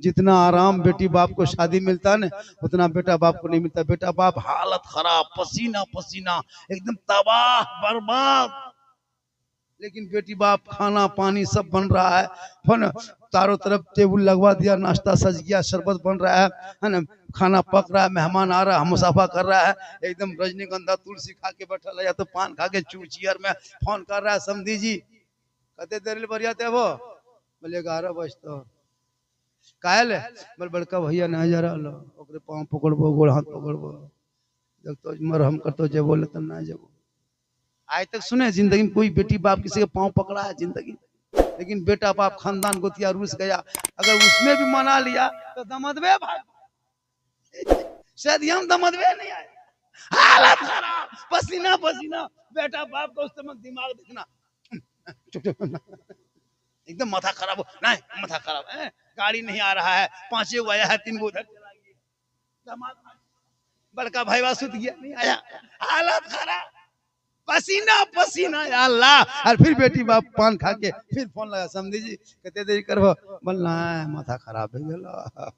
जितना आराम बेटी बाप को शादी मिलता है ना, उतना बेटा बाप को नहीं मिलता। बेटा बाप हालत खराब, पसीना पसीना, एकदम तबाह बर्बाद। लेकिन बेटी बाप खाना पानी सब बन रहा है ना, चारों तरफ टेबल लगवा दिया, नाश्ता सज गया, शरबत बन रहा है ना, खाना पक रहा है, मेहमान आ रहा है, मुसाफा कर रहा है, एकदम रजनीगंधा तुलसी खा के बैठा है, या तो पान खा के चेयर में फोन कर रहा है, समझी जी कते देर बढ़िया थे वो, बोले 11 बजता कायल है, बोल बड़का भैया ना जा रहा ओकरे पाँव पकड़बो, गोड़ हाथ पकड़बो, जब तो मरहम कर तो जब बोले तब ना जब। आज तक सुने जिंदगी में कोई बेटी बाप किसी के पाँव पकड़ा है जिंदगी? लेकिन बेटा बाप खानदान गोतिया रूस गया, अगर उसमें भी मना लिया तो दमदबे भाग, शायद हम दमदबे नहीं आए। हालत खराब, पसीना पसीना, बेटा बाप का उस समय दिमाग देखना एकदम माथा खराब हो, नहीं माथा खराब है, गाड़ी नहीं आ रहा है, 5 गो आया है, 3 गो उधर चला गया, बड़का भाईवा सुत गया नहीं आया, हालत खराब, पसीना पसीना, या अल्लाह। और फिर बेटी बाप पान खा के फिर फोन लगा, समझी जी कहते देरी करबो, बोलना माथा खराब हो गया,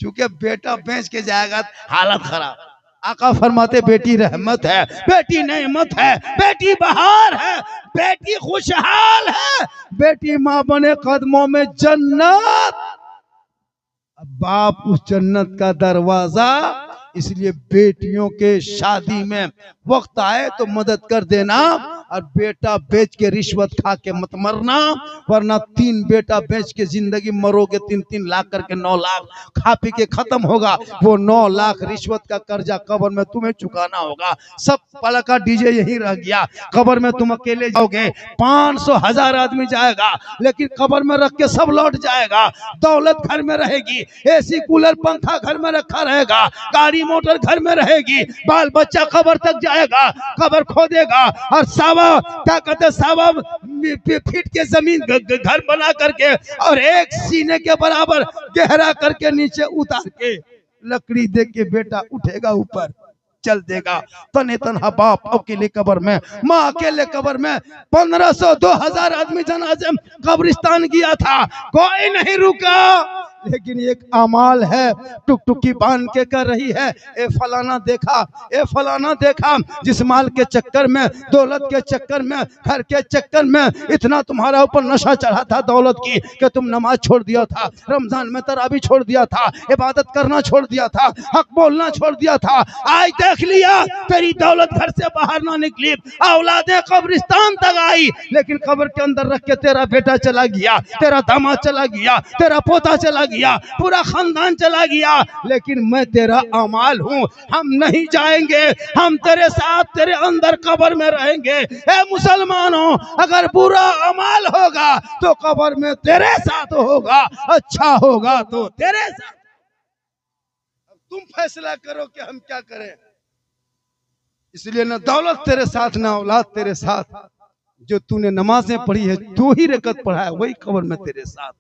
चूंकि बेटा बेच के जाएगा हालत खराब। आका फरमाते बेटी रहमत है, बेटी नेमत है, बेटी बहार है, बेटी खुशहाल है, बेटी माँ बने कदमों में जन्नत। अब बाप उस जन्नत का दरवाजा, इसलिए बेटियों के शादी में वक्त आए तो मदद कर देना, और बेटा बेच के रिश्वत खा के मत मरना, वरना 3 बेटा बेच के जिंदगी मरोगे, 3-3 लाख करके 9 लाख खा पी के खत्म होगा। वो 9 लाख रिश्वत का कर्जा कब्र में तुम्हें चुकाना होगा। सब पल का डीजे यही रह गया, कब्र में तुम अकेले जाओगे, 500,000 आदमी जाएगा, लेकिन कब्र में रख के सब लौट जाएगा। दौलत घर में रहेगी, एसी कूलर पंखा घर में रखा रहेगा, गाड़ी मोटर घर में रहेगी, बाल बच्चा कब्र तक जाएगा, कब्र खोदेगा और क्या कहते 1.25 फीट के जमीन घर बना करके और 1 सीने के बराबर गहरा करके नीचे उतार के लकड़ी दे के बेटा उठेगा ऊपर चल देगा। तने तनहा बाप अकेले कब्र में, माँ अकेले कब्र में, 1500-2000 आदमी जनाजे कब्रिस्तान गया था, कोई नहीं रुका। लेकिन एक अमाल है, टुकटुकी बांध के कर रही है, ए फलाना देखा, ए फलाना देखा, जिस माल के चक्कर में, दौलत के चक्कर में, घर के चक्कर में इतना तुम्हारा ऊपर नशा चढ़ा था दौलत की कि तुम नमाज छोड़ दिया था, रमजान में तरावी छोड़ दिया था, इबादत करना छोड़ दिया था, हक बोलना छोड़ दिया था। आज देख लिया तेरी दौलत घर से बाहर ना निकली, औलादे कब्रिस्तान तक आई, लेकिन कब्र के अंदर रख के तेरा बेटा चला गया, तेरा दामाद चला गया, तेरा पोता चला गया, पूरा खानदान चला गया, लेकिन मैं तेरा अमाल हूं, हम नहीं जाएंगे, हम तेरे साथ तेरे अंदर कब्र में रहेंगे। ए मुसलमानों, अगर बुरा अमाल होगा तो कब्र में तेरे साथ होगा, अच्छा होगा तो तेरे साथ। अब तुम फैसला करो कि हम क्या करें। इसलिए ना दौलत तेरे साथ, ना औलाद तेरे साथ, जो तूने नमाजें पढ़ी है, 2 ही रकत पढ़ा है, वही कब्र में तेरे साथ।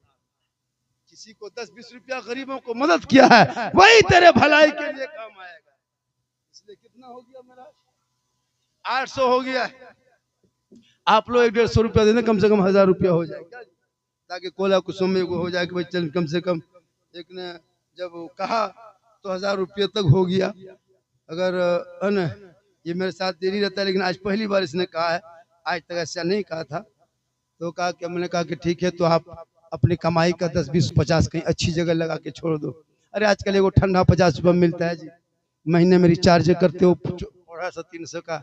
किसी को 10-20 रुपया गरीबों को मदद किया है, वही तेरे भलाई के लिए काम आएगा। इसलिए कितना हो गया मेरा, 800 हो गया। आप लोग 150 रुपया देने, कम से कम 1000 रुपया हो जाएगा, ताकि कोला कुसुम में हो जाए कि भाई चल कम से कम। एक ने जब कहा तो 1000 रुपये तक हो गया। अगर ये मेरे साथ देरी रहता है, लेकिन आज पहली बार इसने कहा है, आज तक ऐसा नहीं कहा था। तो कहा कि मैंने कहा कि ठीक है, तो आप अपनी कमाई का 10, 20, 50 कहीं अच्छी जगह लगा के छोड़ दो। अरे आजकल एगो ठंडा 50 रुपये मिलता है जी, महीने में रिचार्ज करते हो 250-300 का,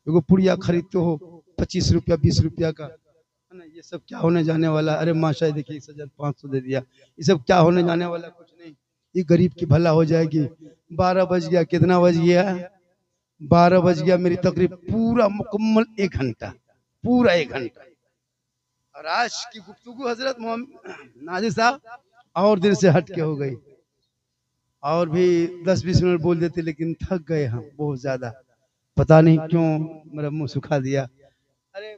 एगो पुड़िया खरीदते हो 25 रुपया 20 रुपया का, है ना। ये सब क्या होने जाने वाला। अरे माशा देखिए 1500 दे दिया, ये सब क्या होने जाने वाला, कुछ नहीं। ये गरीब की भला हो जाएगी। 12 बज गया, कितना बज गया, 12 बज गया। मेरी तकरीब पूरा मुकम्मल 1 घंटा, पूरा 1 घंटा। और आज की गुफ्तगू हजरत नाजिर साहब और दिन से हट के हो गई, और भी 10-20 मिनट बोल देते, लेकिन थक गए हम बहुत ज्यादा, पता नहीं क्यों मेरा मुंह सुखा दिया। अरे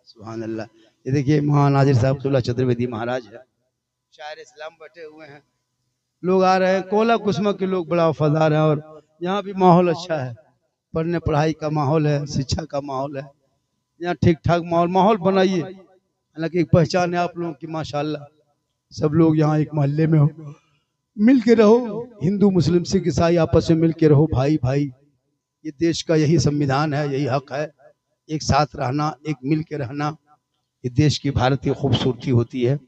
सुभान अल्लाह। ये देखिए महान नाजिर साहब अब्दुल्ला चतुर्वेदी महाराज है, शायर इस्लाम बैठे हुए हैं, लोग आ रहे हैं, कोला कुसमा के लोग बड़ा वफादार है, और यहाँ भी माहौल अच्छा है, पढ़ने पढ़ाई का माहौल है, शिक्षा का माहौल है, यहाँ ठीक ठाक माहौल बनाइए। हालांकि एक पहचान है आप लोगों की माशाल्लाह, सब लोग यहाँ एक मोहल्ले में हो, मिल के रहो। हिंदू मुस्लिम सिख ईसाई आपस में मिल के रहो, भाई भाई। ये देश का यही संविधान है, यही हक है, एक साथ रहना, एक मिल के रहना। ये देश की भारतीय खूबसूरती होती है।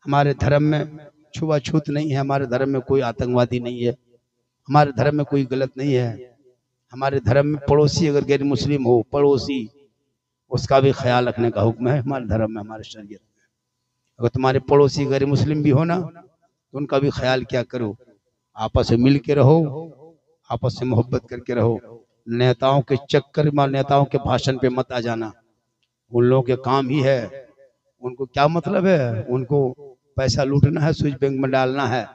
हमारे धर्म में छुआछूत नहीं है, हमारे धर्म में कोई आतंकवादी नहीं है, हमारे धर्म में कोई गलत नहीं है। हमारे धर्म में पड़ोसी अगर गैर मुस्लिम हो, पड़ोसी उसका भी ख्याल रखने का हुक्म है हमारे धर्म में, हमारे शरीयत में। अगर तुम्हारे पड़ोसी गैर मुस्लिम भी हो ना, तो उनका भी ख्याल क्या करो। आपस में मिल के रहो, आपस में मोहब्बत करके रहो। नेताओं के चक्कर में, नेताओं के भाषण पे मत आ जाना। उन लोगों के काम ही है, उनको क्या मतलब है, उनको पैसा लूटना है, स्विच बैंक में डालना है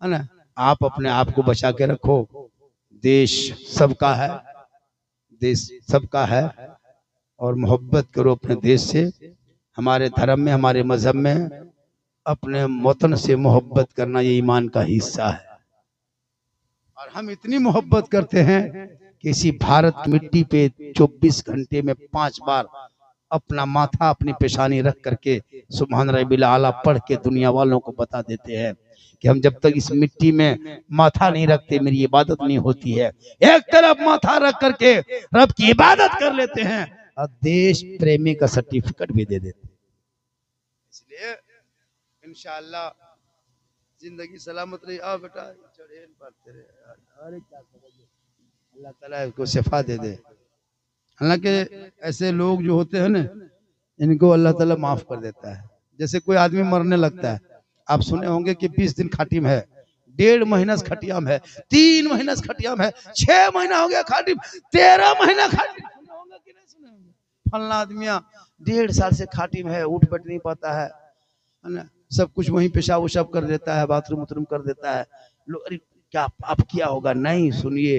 ना। आप अपने आप को बचा के रखो। देश सबका है, देश सबका है, और मोहब्बत करो अपने देश से। हमारे धर्म में, हमारे मजहब में अपने वतन से मोहब्बत करना ये ईमान का हिस्सा है। और हम इतनी मोहब्बत करते हैं कि इसी भारत की मिट्टी पे 24 घंटे में 5 बार अपना माथा अपनी पेशानी रख करके सुभान रब्बिल आला पढ़ के दुनिया वालों को बता देते हैं कि हम जब तक इस मिट्टी में माथा नहीं रखते मेरी इबादत नहीं होती है। एक तरफ माथा रख करके रब की इबादत कर लेते हैं और देश प्रेमी का सर्टिफिकेट भी दे देते हैं। इसलिए इंशाअल्लाह जिंदगी सलामत रही। आओ बेटा, चढ़ेल पढ़ते रहे, अरे क्या करोगे, अल्लाह ताला इसको शिफा दे दे। हालांकि ऐसे लोग जो होते हैं ना, इनको अल्लाह ताला माफ कर देता है। जैसे कोई आदमी मरने लगता है, आप सुने होंगे कि 20 दिन खटिम है, 1.5 महीना से खटियाम है, 3 महीना से खटियाम है, 6 महीना हो गया खटिम, 13 महीना खटिम। सुने होंगे कि नहीं सुने होंगे? फलना आदमिया 1.5 साल से खटिम है, उठ बैठ नहीं पाता है ना, सब कुछ वहीं पेशाब उशाब कर देता है, बाथरूम उथरूम कर देता है। लोग अरे क्या पाप किया होगा। नहीं, सुनिए,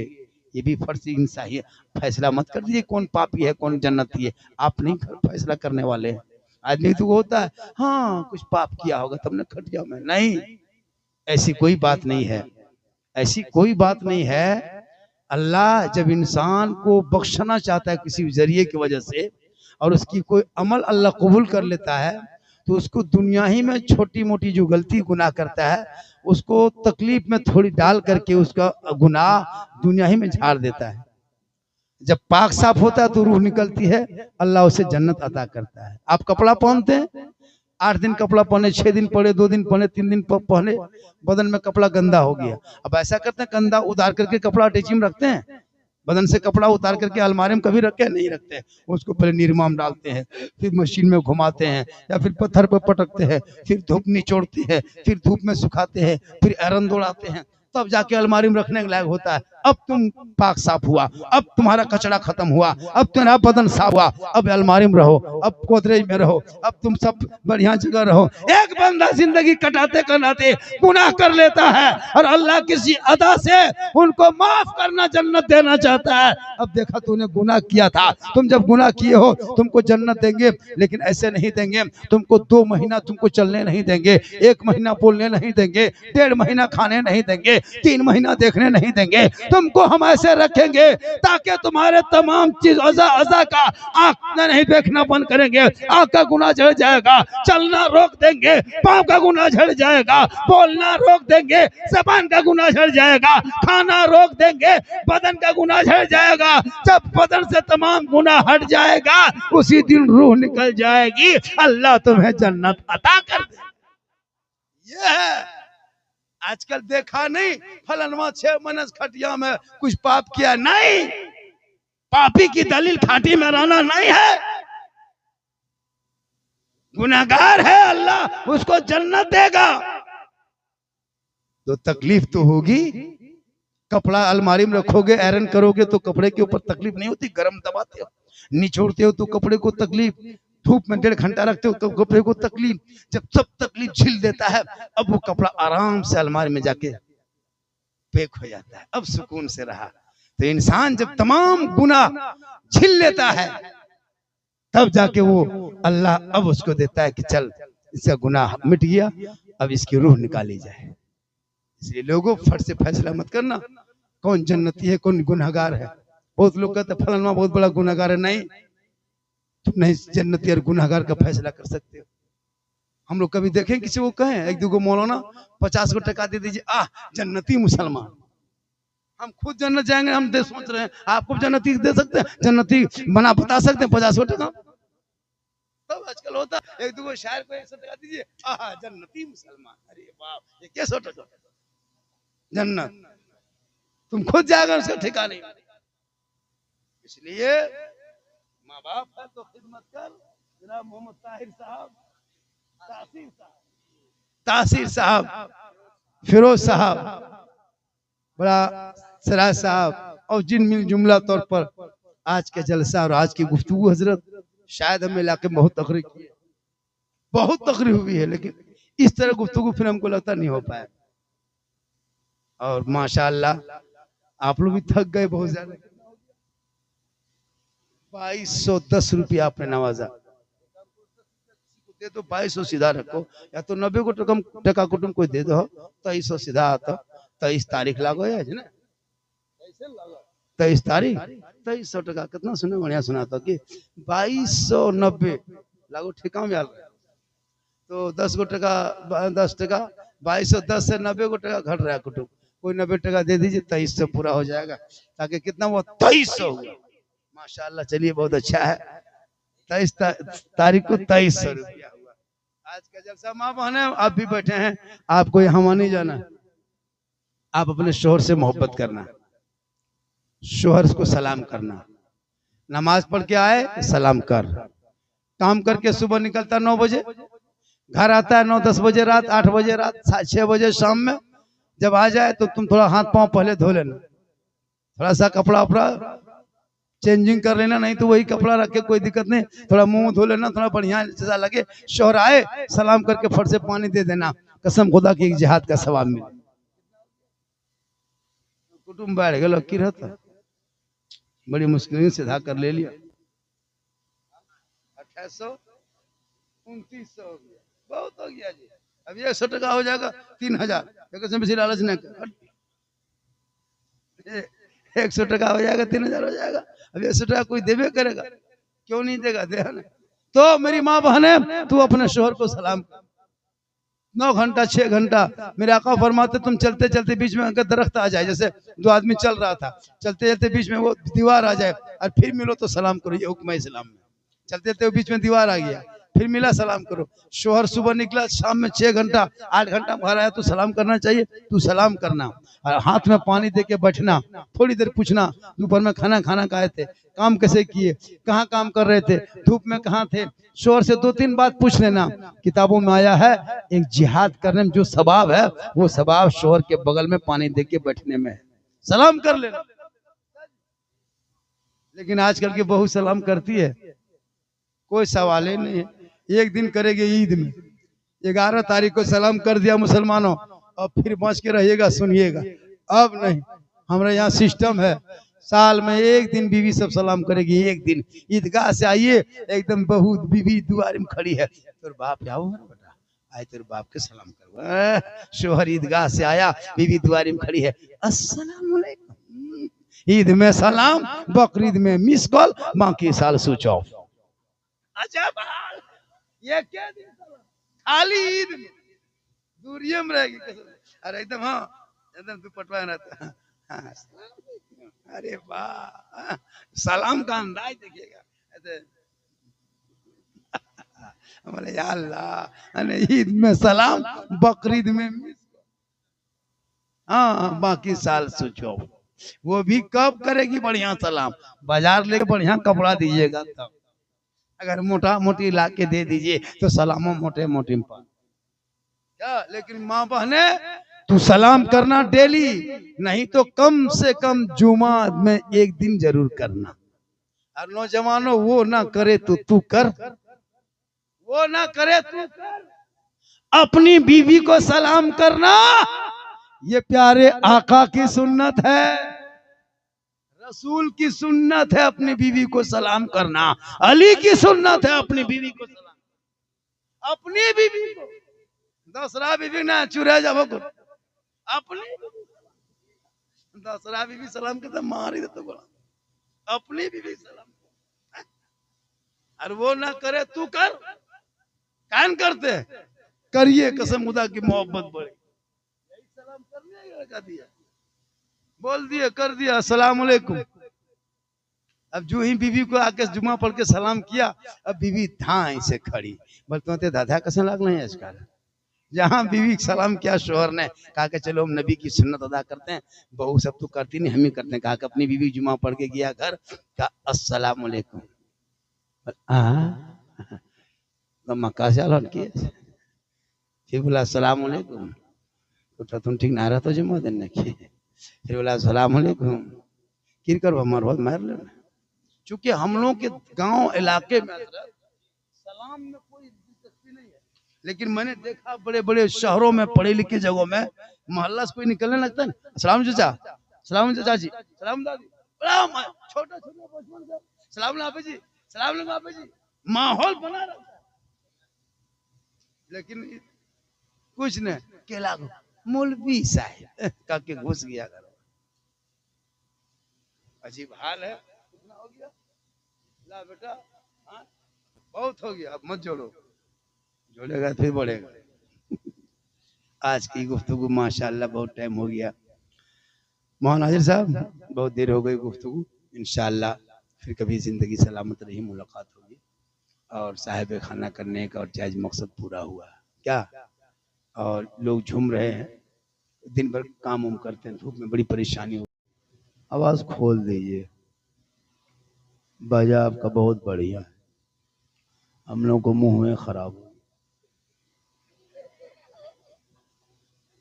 ये भी फर्ज इंसान है। फैसला मत कर दीजिए कौन पापी है कौन जन्नती है, आप नहीं फैसला करने वाले हैं। आदमी तो होता है हाँ कुछ पाप किया होगा तब ने खटिया में। नहीं, ऐसी कोई बात नहीं है, ऐसी कोई बात नहीं है। अल्लाह जब इंसान को बख्शना चाहता है किसी जरिए की वजह से, और उसकी कोई अमल अल्लाह कबूल कर लेता है, तो उसको दुनिया ही में छोटी मोटी जो गलती गुनाह करता है उसको तकलीफ में थोड़ी डाल करके उसका गुनाह दुनिया ही में झाड़ देता है। जब पाक साफ होता है तो रूह निकलती है, अल्लाह उसे जन्नत अता करता है। आप कपड़ा पहनते हैं, 8 दिन कपड़ा पहने, 6 दिन पहने, 2 दिन पहने, 3 दिन पहने, बदन में कपड़ा गंदा हो गया। अब ऐसा करते हैं गंदा उतार करके कपड़ा अटैची में रखते हैं, बदन से कपड़ा उतार करके अलमारी में कभी रखे नहीं रखते हैं। उसको पहले निरमा में डालते हैं, फिर मशीन में घुमाते हैं, या फिर पत्थर पर पटकते हैं, फिर धूप निचोड़ते हैं, फिर धूप में सुखाते हैं, फिर आयरन दौड़ाते हैं, तब जाके अलमारी में रखने के लायक होता है। अब तुम पाक साफ हुआ, अब तुम्हारा कचरा खत्म हुआ, अब तुम्हारा बदन साफ हुआ, अब अलमारी में रहो, अब गोदरेज में रहो, अब तुम सब बढ़िया जगह रहो। एक बंदा जिंदगी कटाते कटाते गुनाह कर लेता है और अल्लाह किसी अदा से उनको माफ करना, जन्नत देना चाहता है। अब देखा तूने गुनाह किया था, तुम जब गुनाह किए हो तुमको जन्नत देंगे, लेकिन ऐसे नहीं देंगे। तुमको 2 महीना तुमको चलने नहीं देंगे, 1 महीना बोलने नहीं देंगे, 1.5 महीना खाने नहीं देंगे, 3 महीना देखने नहीं देंगे। तुमको हम ऐसे रखेंगे ताकि तुम्हारे तमाम चीज अज़ा का आंख नहीं देखना बंद करेंगे, आंख का गुनाह झड़ जाएगा, चलना रोक देंगे, पांव का गुनाह झड़ जाएगा, बोलना रोक देंगे, ज़बान का गुनाह झड़ जाएगा, खाना रोक देंगे, बदन का गुनाह झड़ जाएगा। जब बदन से तमाम गुनाह हट जाएगा उसी दिन रूह निकल जाएगी, अल्लाह तुम्हें जन्नत अता कर दे। ये है आजकल देखा नहीं, फलनवा 6 महीने खटिया में कुछ पाप किया नहीं। पापी की दलील खाटी में रहना नहीं है। गुनाहगार है, अल्लाह उसको जन्नत देगा। तो तकलीफ तो होगी। कपड़ा अलमारी में रखोगे, आयरन करोगे तो कपड़े के ऊपर तकलीफ नहीं होती, गर्म दबाते हो, निचोड़ते हो तो कपड़े को तकलीफ, धूप में 1.5 घंटा रखते हो तो कपड़े को तकलीफ। जब सब तकलीफ झील देता है, अब वो कपड़ा आराम से अलमारी में जाके पैक हो जाता है, अब सुकून से रहा। तो इंसान जब तमाम गुनाह झील लेता है तब जाके वो अल्लाह अब उसको देता है कि चल इसका गुनाह मिट गया, अब इसकी रूह निकाली जाए। इसलिए लोगों फट से फैसला मत करना कौन जन्नती है कौन गुनहगार है। बहुत लोग कहते फलाना बहुत बड़ा गुनहगार है। नहीं, तुम नहीं जन्नती और गुनहगार का फैसला कर सकते हो। हम लोग कभी देखें किसी को कहें एक दो मौलाना 50 को टका दे दीजिए, जन्नती मुसलमान, हम खुद जन्नत जाएंगे, हम दे सोच रहे हैं आपको जन्नती दे सकते हैं, जन्नती बना बता सकते हैं 50 टका। तब आजकल होता एक दो शायर को 100 टका दीजिए, जन्नती मुसलमान, अरे बाप ये क्या 100 टका जन्नत, तुम खुद जाकर उसका ठिकाने। इसलिए माँ बाप है तो खिदमत कर। जनाब मोहम्मद ताहिर साहब, तासीर साहब, फिरोज साहब, बड़ा सिराज साहब और जिन मिल जुमला तौर पर आज के जलसा और आज की गुफ्तगू हजरत शायद हमें इलाके में बहुत तकरीर की है, बहुत तकरीर हुई है, लेकिन इस तरह गुफ्तगू फिर हमको लगता नहीं हो पाया। और माशाअल्लाह आप लोग भी थक गए बहुत ज्यादा। 2210 रुपया आपने नवाजा, दे दो 2200 सीधा रखो, या तो 90 को टका कुटुम कोई दे दो, 2300 सीधा आता, 23 तारीख लागो है ना, 23 तारीख 2300 टका कितना सुने बढ़िया सुना था कि 2290 लागो ठिका में तो 10 को टका 10 टका 2210 से 90 को टका घट रहा है कुटुम, कोई 90 टका दे दीजिए, 2300 पूरा हो जाएगा, ताकि कितना हुआ 2300 हुआ। माशाल्लाह, चलिए बहुत अच्छा है। 23 तारीख को 2300 रुपया हुआ। आज का जलसा माँ बहने आप भी बैठे हैं, आपको यहाँ नहीं जाना, आप अपने शोहर से मोहब्बत करना, शोहर को सलाम करना, नमाज पढ़ के आए सलाम कर, काम करके सुबह निकलता 9 बजे, घर आता है 9-10 बजे रात, 8 बजे रात, 6 बजे शाम में, जब आ जाए तो तुम थोड़ा हाथ पांव पहले धो लेना, थोड़ा सा कपड़ा उपड़ा चेंजिंग कर लेना, नहीं तो वही कपड़ा रख के कोई दिक्कत नहीं, थोड़ा मुंह धो लेना, थोड़ा बढ़िया जैसा लगे, शोहर आए सलाम करके फट से पानी दे देना, कसम खुदा की जिहाद का सवाब मिले। कुटुंब बैठ गए की रहता, बड़ी मुश्किल से सीधा कर ले लिया। 2800 2900 हो गया, बहुत हो गया जी। अब 100 टका हो जाएगा 3000, बेसी लालच नहीं कर, 100 टका हो जाएगा 3000 हो जाएगा। अब 100 टका कोई देवे करेगा, क्यों नहीं देगा, दे ना। तो मेरी माँ बहने, तू अपने शोहर को सलाम कर, 9 घंटा 6 घंटा मेरे आका फरमाते तुम चलते चलते बीच में अगर दरख्त आ जाए, जैसे 2 आदमी चल रहा था, चलते चलते बीच में वो दीवार आ जाए और फिर मिलो तो सलाम करो, ये हुक्म है इस्लाम में। चलते चलते बीच में दीवार आ गया, फिर मिला सलाम करो। शोहर सुबह निकला, शाम में 6 घंटा 8 घंटा घर आया तो सलाम करना चाहिए, तू सलाम करना, और हाथ में पानी दे के बैठना, थोड़ी देर पूछना दोपहर में खाना खाए थे, काम कैसे किए, कहाँ काम कर रहे थे, धूप में कहाँ थे, शोहर से 2-3 बात पूछ लेना। किताबों में आया है एक जिहाद करने में जो सवाब है, वो सवाब शोहर के बगल में पानी दे के बैठने में, सलाम कर लेना। लेकिन आजकल की बहू सलाम करती है, कोई सवाल ही नहीं है। एक दिन करेगी ईद में, 11 तारीख को सलाम कर दिया मुसलमानों, और फिर बच के रहिएगा, सुनिएगा। अब नहीं, हमारे यहाँ सिस्टम है, साल में एक दिन बीवी सब सलाम करेगी, एक दिन ईदगाह से आइए, एकदम बहू बीवी दुआरे में खड़ी है, तेरे बाप आओ बेटा, आए तेरे बाप के सलाम करो। शोहर ईदगाह से आया, बीवी दुआरे में खड़ी है, अस्सलाम वालेकुम। ईद में सलाम, बकरीद में मिस कॉल, बाकी साल स्विच ऑफ। अच्छा बाल, ये क्या दिन खाली ईद में दूरिये में रहेगी, अरे एकदम, हाँ एकदम दुपट्टा रहता, हाँ, अरे वाह, सलाम का अंदाज देखिएगा, बोले या अल्लाह, ईद में सलाम, बकरीद में मिस, हाँ बाकी साल सोचो। वो भी कब करेगी बढ़िया सलाम, बाजार लेके बढ़िया कपड़ा दीजिएगा तब, अगर मोटा मोटी ला के दे दीजिए तो सलामो मोटे मोटी क्या। लेकिन माँ बहने, तू सलाम करना डेली, नहीं तो कम से कम जुमा में एक दिन जरूर करना। और नौजवानों, वो ना करे तो तू कर, वो ना करे तू कर, अपनी बीवी को सलाम करना, ये प्यारे आका की सुन्नत है, रसूल की सुन्नत है, अपनी बीवी को सलाम करना, अली की सुन्नत है अपनी बीवी को सलाम, अपनी बीवी को, दूसरा बीवी ना चुरा जाओ, अपनी दूसरा बीवी सलाम करता मार ही देता, बोला अपनी बीवी सलाम, और वो ना करे तू कर, कान करते करिए कसम खुदा की मोहब्बत बढ़े। यही सलाम करने का दिया, बोल दिया, कर दिया, अस्सलाम वालेकुम। अब जो ही बीवी को आके जुमा पढ़ के सलाम किया, अब बीवी धाई से खड़ी, बोलते तो दादा कैसे लगना है इसका। जहाँ बीवी सलाम किया शोहर ने कहा कि चलो हम नबी की सुन्नत अदा करते हैं, बहू सब तो करती नहीं, हम ही करते हैं। कहा कि अपनी बीवी जुमा पढ़ के गया घर, कहा अस्सलाम वालेकुम। तो मक्का से ऐलान किया, फिर बोला अस्सलाम वालेकुम। तो तुम ठीक ना रहा तो जुम्मा दिन ने की, फिर बोला अस्सलाम वालेकुम। किर कर मार मार लेना। चूंकि हम लोग के गांव इलाके में सलाम में कोई दिलचस्पी नहीं है, लेकिन मैंने देखा बड़े बड़े शहरों में, पढ़े लिखे जगहों में, मोहल्ला से कोई निकलने लगता है, सलाम चाचा, सलाम चाचा जी, सलाम दादी, बड़ा छोटा छोटा बचपन का सलाम लापे जी, सलाम लापे जी, माहौल बना रहता है। लेकिन कुछ नहीं, केला मौलवी साहब का के घुस गया घर। अजीब हाल है। कितना हो गया ला बेटा, हाँ बहुत हो गया, अब मत जोड़ो, जोड़ेगा फिर बढ़ेगा। आज की गुफ्तगू माशाल्लाह बहुत टाइम हो गया। मोहन हाजिर साहब बहुत देर हो गई गुफ्तगू, इंशाल्लाह फिर कभी जिंदगी सलामत रही मुलाकात होगी। और साहिब खाना करने का और जायज मकसद पूरा हुआ क्या, और लोग झूम रहे हैं, दिन भर काम उम करते हैं, धूप में बड़ी परेशानी हो। आवाज खोल दीजिए, बाजा आपका बहुत बढ़िया है, हम लोग को मुंह में खराब हो।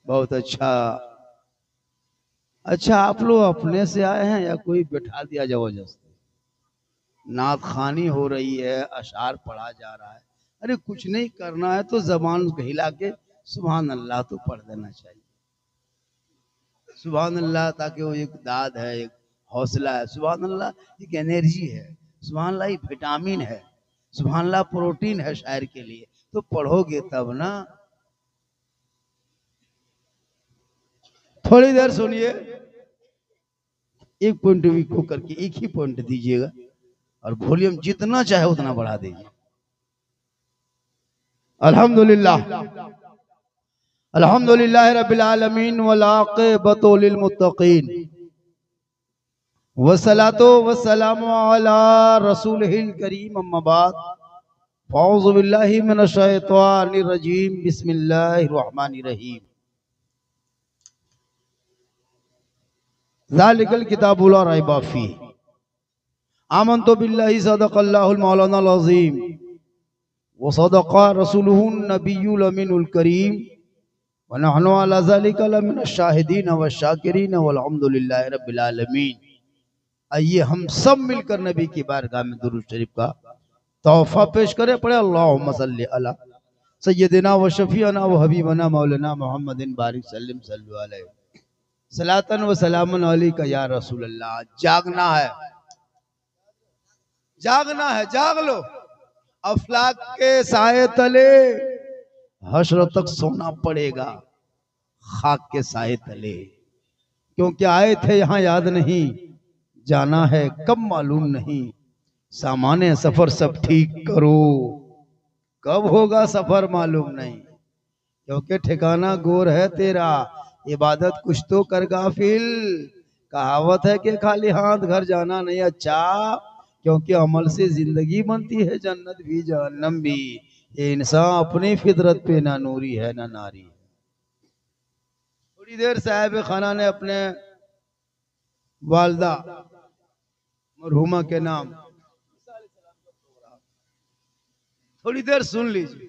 बहुत अच्छा। अच्छा आप लोग अपने से आए हैं या कोई बैठा दिया जबरदस्ती? नात खानी हो रही है, अशार पढ़ा जा रहा है। अरे कुछ नहीं करना है तो जबान हिला के सुभान अल्लाह तो पढ़ देना चाहिए। सुभान अल्लाह, ताकि वो एक दाद है, एक हौसला है। सुभान अल्लाह एक एनर्जी है, सुभान अल्लाह एक विटामिन है, सुभान अल्लाह प्रोटीन है शायर के लिए। तो पढ़ोगे तब ना। थोड़ी देर सुनिए, एक पॉइंट को करके एक ही पॉइंट दीजिएगा, और वॉल्यूम जितना चाहे उतना बढ़ा दीजिए। अल्हम्दुलिल्लाह, अल्हम्दुलिल्लाह रब्बिल आलमीन वल आक़िबतु लिल मुत्तक़ीन वस्सलातु वस्सलामु अला रसूलिहिल करीम, अम्मा बाद, फ़अऊज़ु बिल्लाहि मिनश शैतानिर रजीम, बिस्मिल्लाहिर रहमानिर रहीम। ज़ालिकल किताबु ला रैबा फ़ीह, आमन्तु बिल्लाहि सदक़ल्लाहुल मौलानाल अज़ीम व सदक़ा रसूलुहुन नबियुल अमीनुल करीम व नहनु अला ज़ालिका लमिनश शाहिदीन व शाकिरीन वल्हम्दुलिल्लाहि रब्बिल आलमीन। आइए हम सब मिलकर नबी की बारगाह में दुरूद शरीफ का तोहफा पेश करें। पढ़े अल्लाहुम्मा सल्ली अला सय्यदिना व शफीअना व हबीबना मौलाना मुहम्मदिन बारिक सल्लम सल्लु अलैहि सलातन व सलामन अलैका या रसूल अल्लाह। जागना है, जागना है, जाग लो। अफलाक के साए तले हश्र तक सोना पड़ेगा, खाक के साए तले, क्योंकि आए थे यहाँ याद नहीं, जाना है कब मालूम नहीं। सामाने सफर सब ठीक करो, कब होगा सफर मालूम नहीं। क्योंकि ठिकाना गोर है तेरा, इबादत कुछ तो कर गाफिल। कहावत है कि खाली हाथ घर जाना नहीं अच्छा, क्योंकि अमल से जिंदगी बनती है जन्नत भी जहन्नम भी। ये इंसान अपनी फितरत पे ना नूरी है ना नारी। थोड़ी देर साहिब खाना ने अपने वालदा मरहुमा के नाम थोड़ी देर सुन लीजिए,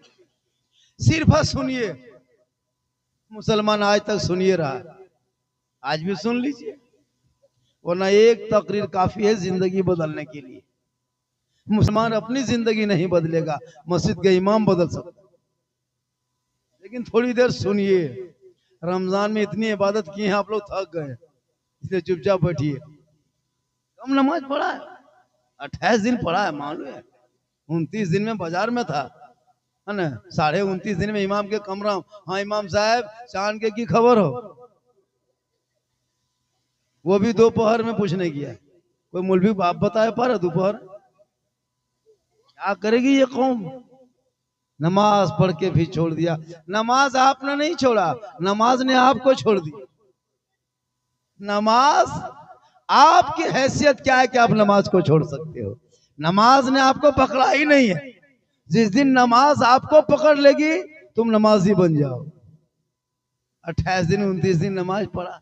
सिर्फ सुनिए। मुसलमान आज तक सुनिए रहा, आज भी सुन लीजिए, वरना एक तकरीर काफी है जिंदगी बदलने के लिए। मुसलमान अपनी जिंदगी नहीं बदलेगा, मस्जिद के इमाम बदल सकता, लेकिन थोड़ी देर सुनिए। रमजान में इतनी इबादत की है, आप लोग थक गए, इसलिए चुपचाप बैठिए। कम नमाज पढ़ा है, 28 दिन पढ़ा है, मालूम है। 29 दिन में बाजार में था, है ना। 29.5 दिन में इमाम के कमरा। हाँ इमाम साहब, चांद के की खबर हो? वो भी दोपहर में पूछने गया। कोई मौलवी बाप बताए पर दोपहर क्या करेगी ये कौम? नमाज पढ़ के भी छोड़ दिया। नमाज आपने नहीं छोड़ा, नमाज ने आपको छोड़ दिया। नमाज, आपकी हैसियत क्या है कि आप नमाज को छोड़ सकते हो? नमाज ने आपको पकड़ा ही नहीं है। जिस दिन नमाज आपको पकड़ लेगी तुम नमाजी बन जाओ। 28 दिन 29 दिन नमाज पढ़ा,